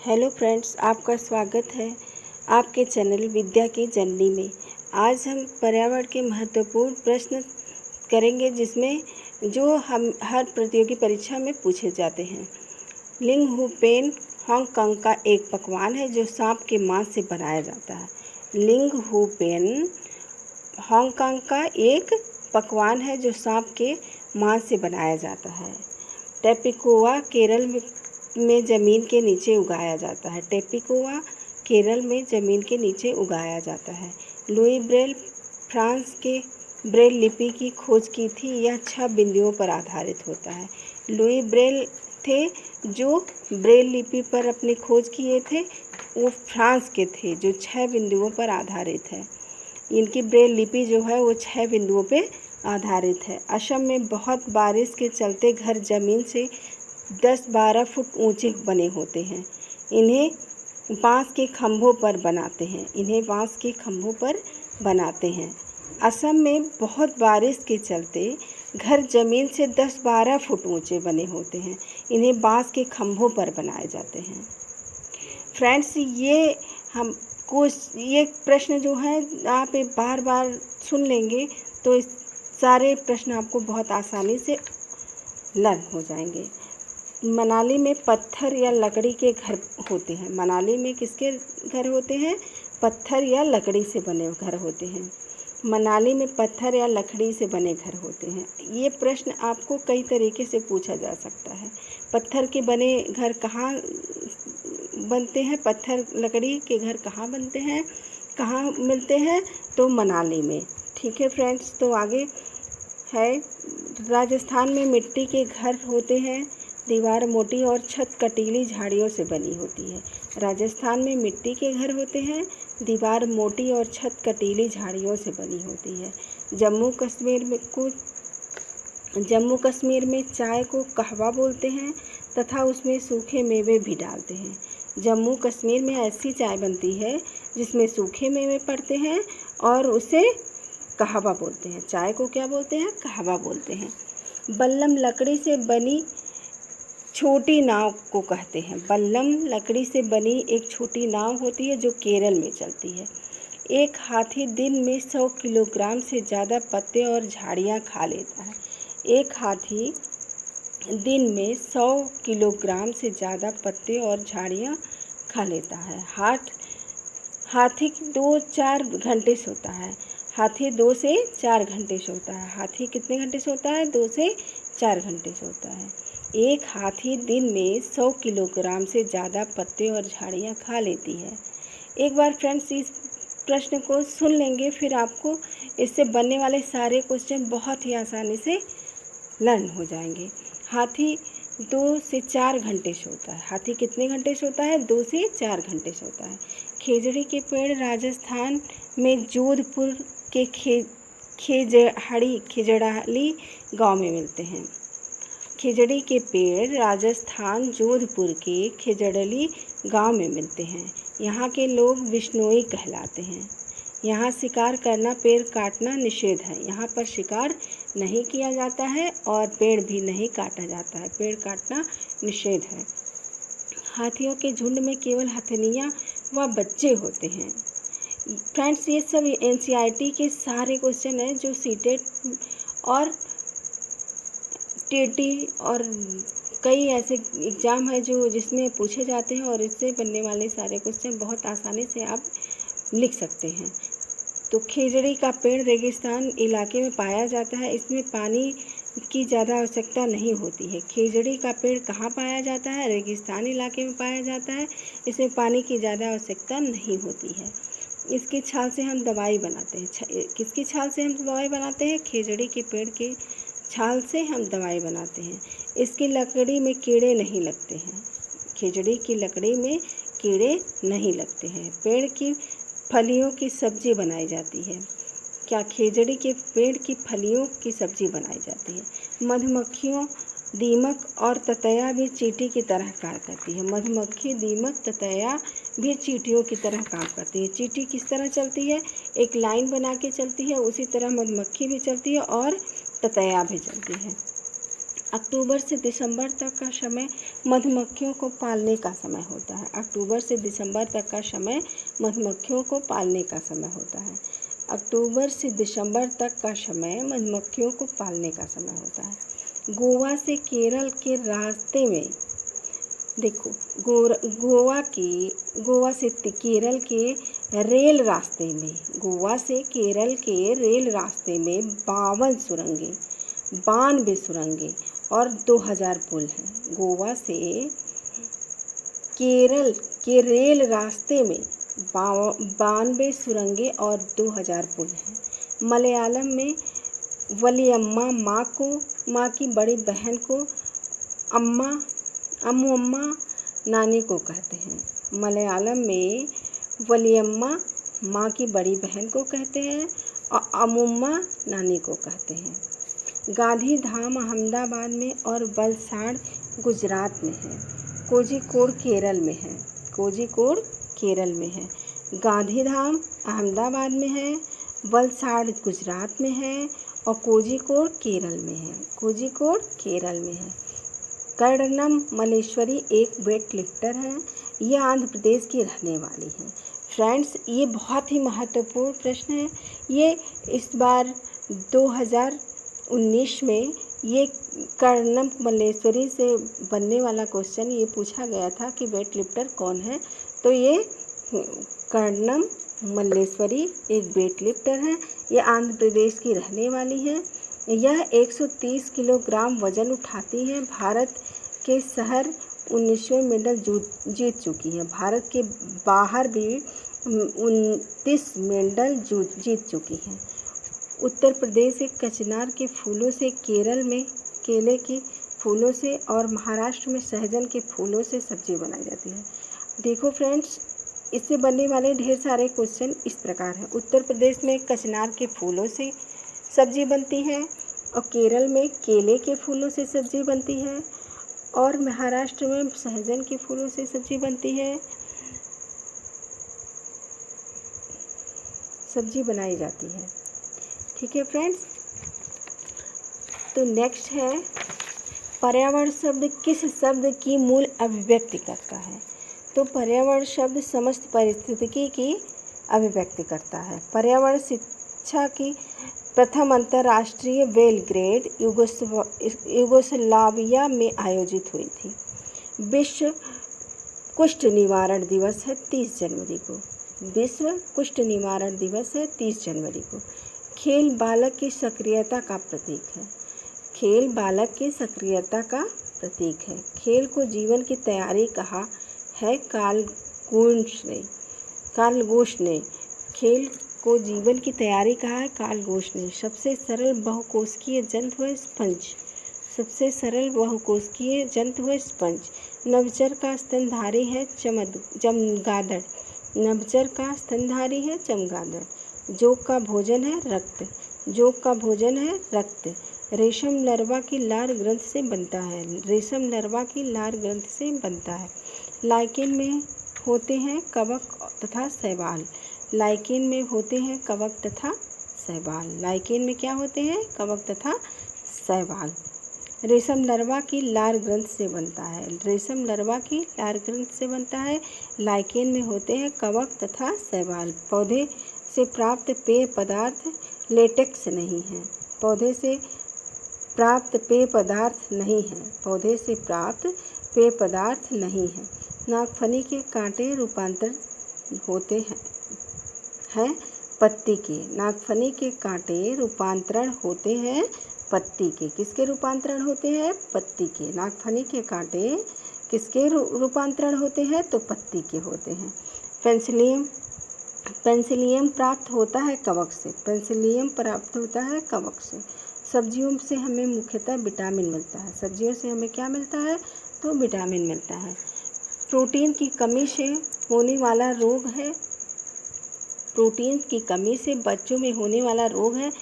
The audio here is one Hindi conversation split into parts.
हेलो फ्रेंड्स, आपका स्वागत है आपके चैनल विद्या की जननी में। आज हम पर्यावरण के महत्वपूर्ण प्रश्न करेंगे जिसमें जो हम हर प्रतियोगी परीक्षा में पूछे जाते हैं। लिंग हू पेन हांगकांग का एक पकवान है जो सांप के मांस से बनाया जाता है। लिंग हू पेन हांगकांग का एक पकवान है जो सांप के मांस से बनाया जाता है। टेपिकोआ केरल में ज़मीन के नीचे उगाया जाता है। टेपिकोआ केरल में ज़मीन के नीचे उगाया जाता है। लुई ब्रेल फ्रांस के ब्रेल लिपि की खोज की थी। यह 6 बिंदुओं पर आधारित होता है। लुई ब्रेल थे जो ब्रेल लिपि पर अपनी खोज किए थे, वो फ्रांस के थे जो 6 बिंदुओं पर आधारित है। इनकी ब्रेल लिपि जो है वो 6 बिंदुओं पे आधारित है। असम में बहुत बारिश के चलते घर ज़मीन से 10-12 फुट ऊंचे बने होते हैं। इन्हें बांस के खंभों पर बनाते हैं। असम में बहुत बारिश के चलते घर ज़मीन से 10-12 फुट ऊंचे बने होते हैं। इन्हें बांस के खंभों पर बनाए जाते हैं। फ्रेंड्स, ये प्रश्न जो है आप बार बार सुन लेंगे तो इस सारे प्रश्न आपको बहुत आसानी से लर्न हो जाएंगे। मनाली में पत्थर या लकड़ी के घर होते हैं। मनाली में किसके घर होते हैं? पत्थर या लकड़ी से बने घर होते हैं। मनाली में पत्थर या लकड़ी से बने घर होते हैं। ये प्रश्न आपको कई तरीके से पूछा जा सकता है। पत्थर के बने घर कहाँ बनते हैं? पत्थर लकड़ी के घर कहाँ बनते हैं, कहाँ मिलते हैं? तो मनाली में। ठीक है फ्रेंड्स, तो आगे है राजस्थान में मिट्टी के घर होते हैं। दीवार मोटी और छत कटीली झाड़ियों से बनी होती है। राजस्थान में मिट्टी के घर होते हैं। दीवार मोटी और छत कटीली झाड़ियों से बनी होती है। जम्मू कश्मीर में चाय को कहवा बोलते हैं तथा उसमें सूखे मेवे भी डालते हैं। जम्मू कश्मीर में ऐसी चाय बनती है जिसमें सूखे मेवे पड़ते हैं और उसे कहवा बोलते हैं। चाय को क्या बोलते हैं? कहवा बोलते हैं। बल्लम लकड़ी से बनी छोटी नाव को कहते हैं। बल्लम लकड़ी से बनी एक छोटी नाव होती है जो केरल में चलती है। एक हाथी दिन में 100 किलोग्राम से ज़्यादा पत्ते और झाड़ियाँ खा लेता है। एक हाथी दिन में 100 किलोग्राम से ज़्यादा पत्ते और झाड़ियाँ खा लेता है। हाथी 2-4 घंटे सोता है। हाथी 2 से 4 घंटे सोता है। हाथी कितने घंटे सोता है? 2 से 4 घंटे सोता है। एक हाथी दिन में 100 किलोग्राम से ज़्यादा पत्ते और झाड़ियाँ खा लेती है। एक बार फ्रेंड्स इस प्रश्न को सुन लेंगे, फिर आपको इससे बनने वाले सारे क्वेश्चन बहुत ही आसानी से लर्न हो जाएंगे। हाथी 2 से 4 घंटे सोता है। हाथी कितने घंटे सोता है? 2 से 4 घंटे सोता है। खेजड़ी के पेड़ राजस्थान में जोधपुर के खिजड़ाली गांव में मिलते हैं। खिजड़ी के पेड़ राजस्थान जोधपुर के खिजड़ाली गांव में मिलते हैं। यहाँ के लोग विश्नोई कहलाते हैं। यहाँ शिकार करना, पेड़ काटना निषेध है। यहाँ पर शिकार नहीं किया जाता है और पेड़ भी नहीं काटा जाता है। पेड़ काटना निषेध है। हाथियों के झुंड में केवल हथनियाँ व बच्चे होते हैं। फ्रेंड्स, ये सब एनसीईआरटी के सारे क्वेश्चन हैं जो सीटेट और टीटी और कई ऐसे एग्ज़ाम है जिसमें पूछे जाते हैं और इससे बनने वाले सारे क्वेश्चन बहुत आसानी से आप लिख सकते हैं। तो खिजड़ी का पेड़ रेगिस्तान इलाके में पाया जाता है। इसमें पानी की ज़्यादा आवश्यकता नहीं होती है। खिजड़ी का पेड़ कहाँ पाया जाता है? रेगिस्तान इलाके में पाया जाता है। इसमें पानी की ज़्यादा आवश्यकता नहीं होती है। इसकी छाल से हम दवाई बनाते हैं। किसकी छाल से हम दवाई बनाते हैं? खिजड़ी के पेड़ के छाल से हम दवाई बनाते हैं। इसकी लकड़ी में कीड़े नहीं लगते हैं। खिजड़ी की लकड़ी में कीड़े नहीं लगते हैं। पेड़ की फलियों की सब्जी बनाई जाती है। क्या? खिजड़ी के पेड़ की फलियों की सब्जी बनाई जाती है। मधुमक्खियों, दीमक और ततैया भी चींटी की तरह कार्य करती है। मधुमक्खी, दीमक, ततैया भी चींटियों की तरह काम करती है। चींटी किस तरह चलती है? एक लाइन बना के चलती है। उसी तरह मधुमक्खी भी चलती है और ततैया भी चलती है। अक्टूबर से दिसंबर तक का समय मधुमक्खियों को पालने का समय होता है। अक्टूबर से दिसंबर तक का समय मधुमक्खियों को पालने का समय होता है। अक्टूबर से दिसंबर तक का समय मधुमक्खियों को पालने का समय होता है। गोवा से केरल के रास्ते में देखो, गोवा से केरल के रेल रास्ते में, गोवा से केरल के रेल रास्ते में 92 सुरंगें और 2000 पुल हैं। गोवा से केरल के रेल रास्ते में 92 सुरंगें और 2000 पुल हैं। मलयालम में वलियम्मा माँ की बड़ी बहन को अम्मुअम्मा नानी को कहते हैं। मलयालम में वलियम्मा माँ की बड़ी बहन को कहते हैं और अम्मुम्मा नानी को कहते हैं। गांधी धाम अहमदाबाद में और वलसाड गुजरात में है। कोझिकोड केरल में है। कोझिकोड केरल में है। गांधी धाम अहमदाबाद में है, वलसाड गुजरात में है और कोझिकोड केरल में है। कोझिकोड केरल में है। कर्णम मल्लेश्वरी एक वेट लिफ्टर है। यह आंध्र प्रदेश की रहने वाली है। फ्रेंड्स, ये बहुत ही महत्वपूर्ण प्रश्न है। ये इस बार 2019 में ये कर्णम मल्लेश्वरी से बनने वाला क्वेश्चन ये पूछा गया था कि वेट लिफ्टर कौन है। तो ये कर्णम मल्लेश्वरी एक वेट लिफ्टर है। ये आंध्र प्रदेश की रहने वाली है। यह 130 किलोग्राम वजन उठाती है। भारत के शहर 19 मेडल जीत चुकी है। भारत के बाहर भी 29 मेडल जीत चुकी है। उत्तर प्रदेश के कचनार के फूलों से, केरल में केले के फूलों से और महाराष्ट्र में सहजन के फूलों से सब्जी बनाई जाती है। देखो फ्रेंड्स, इससे बनने वाले ढेर सारे क्वेश्चन इस प्रकार हैं। उत्तर प्रदेश में कचनार के फूलों से सब्जी बनती है और केरल में केले के फूलों से सब्जी बनती है और महाराष्ट्र में सहजन के फूलों से सब्जी बनती है, सब्जी बनाई जाती है। ठीक है फ्रेंड्स, तो नेक्स्ट है पर्यावरण शब्द किस शब्द की मूल अभिव्यक्ति करता है। तो पर्यावरण शब्द समस्त पारिस्थितिकी की अभिव्यक्ति करता है। पर्यावरण शिक्षा की प्रथम अंतर्राष्ट्रीय बेलग्रेड यूगोस्लाविया में आयोजित हुई थी। विश्व कुष्ठ निवारण दिवस है 30 जनवरी को। विश्व कुष्ठ निवारण दिवस है 30 जनवरी को। खेल बालक की सक्रियता का प्रतीक है। खेल बालक की सक्रियता का प्रतीक है। खेल को जीवन की तैयारी कहा है कार्ल गोश ने। खेल को जीवन की तैयारी कहा है कार्ल गोश ने। सबसे सरल बहुकोशिकीय जंतु है स्पंज। सबसे सरल बहुकोशिकीय जंतु है स्पंज। नभचर का स्तनधारी है चमगादड़। नभचर का स्तनधारी है चमगादड़। जोक का भोजन है रक्त। जोक का भोजन है रक्त। रेशम लार्वा की लार ग्रंथ से बनता है। रेशम लार्वा की लार ग्रंथ से बनता है। लाइकेन में होते हैं कवक तथा शैवाल। लाइकेन में होते हैं कवक तथा शैवाल। लाइकेन में क्या होते हैं? कवक तथा शैवाल। रेशम लार्वा की लार ग्रंथ से बनता है। रेशम लार्वा की लार ग्रंथ से बनता है। लाइकेन में होते हैं कवक तथा शैवाल। पौधे से प्राप्त पेय पदार्थ लेटेक्स नहीं है। पौधे से प्राप्त पेय पदार्थ नहीं है। पौधे से प्राप्त पेय पदार्थ नहीं है। नागफनी के कांटे रूपांतर होते हैं पत्ती के। नागफनी के कांटे रूपांतरण होते हैं पत्ती के। किसके रूपांतरण होते हैं? पत्ती के। नागफनी के कांटे किसके रूपांतरण होते हैं? तो पत्ती के होते हैं। पेंसिलियम प्राप्त होता है कवक से। पेंसिलियम प्राप्त होता है कवक से। सब्जियों से हमें मुख्यतः विटामिन मिलता है। सब्जियों से हमें क्या मिलता है? तो विटामिन मिलता है। प्रोटीन की कमी से होने वाला रोग है। प्रोटीन की कमी से बच्चों में होने वाला रोग है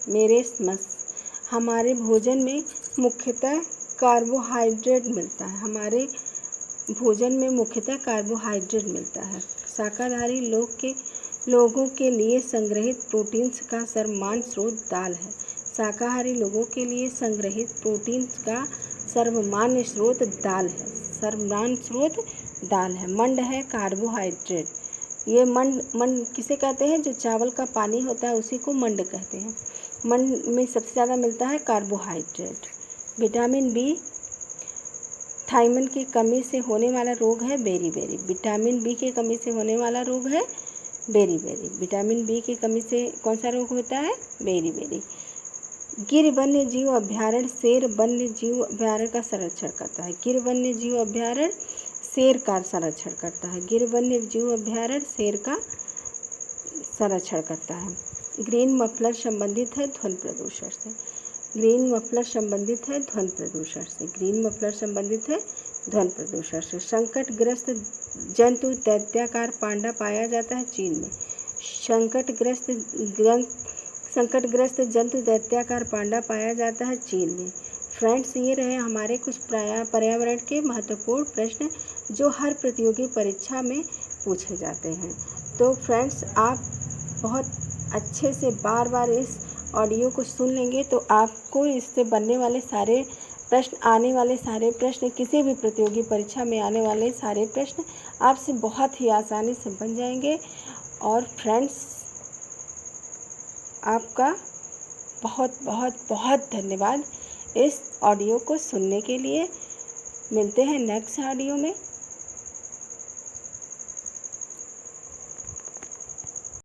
मेरेस्मस। हमारे भोजन में मुख्यतः कार्बोहाइड्रेट मिलता है। हमारे भोजन में मुख्यतः कार्बोहाइड्रेट मिलता है। शाकाहारी लोगों के लिए संग्रहित प्रोटीन्स का सर्वमान्य स्रोत दाल है। शाकाहारी लोगों के लिए संग्रहित प्रोटीन का सर्वमान्य स्रोत दाल है। सर्वमान्य स्रोत दाल है। मंड है कार्बोहाइड्रेट। ये मंड किसे कहते हैं? जो चावल का पानी होता है उसी को मंड कहते हैं। मंड में सबसे ज़्यादा मिलता है कार्बोहाइड्रेट। विटामिन बी, थायमिन की कमी से होने वाला रोग है बेरीबेरी। विटामिन बी की कमी से होने वाला रोग है बेरीबेरी। विटामिन बी की कमी से कौन सा रोग होता है? बेरीबेरी। गिर वन्य जीव अभ्यारण्य शेर वन्य जीव अभ्यारण्य का संरक्षण करता है। गिर वन्य जीव अभ्यारण्य शेर का संरक्षण करता है। गिर वन्य जीव अभ्यारण्य शेर का संरक्षण करता है। ग्रीन मफलर संबंधित है ध्वनि प्रदूषण से। ग्रीन मफलर संबंधित है ध्वनि प्रदूषण से। ग्रीन मफलर संबंधित है ध्वनि प्रदूषण से। संकटग्रस्त जंतु दैत्याकार पांडा पाया जाता है चीन में। संकटग्रस्त जंतु दैत्याकार पांडा पाया जाता है चीन में। फ्रेंड्स, ये रहे हमारे कुछ पर्यावरण के महत्वपूर्ण प्रश्न जो हर प्रतियोगी परीक्षा में पूछे जाते हैं। तो फ्रेंड्स, आप बहुत अच्छे से बार बार इस ऑडियो को सुन लेंगे तो आपको इससे बनने वाले सारे प्रश्न, आने वाले सारे प्रश्न, किसी भी प्रतियोगी परीक्षा में आने वाले सारे प्रश्न आपसे बहुत ही आसानी से बन जाएंगे। और फ्रेंड्स, आपका बहुत बहुत बहुत धन्यवाद इस ऑडियो को सुनने के लिए। मिलते हैं नेक्स्ट ऑडियो में।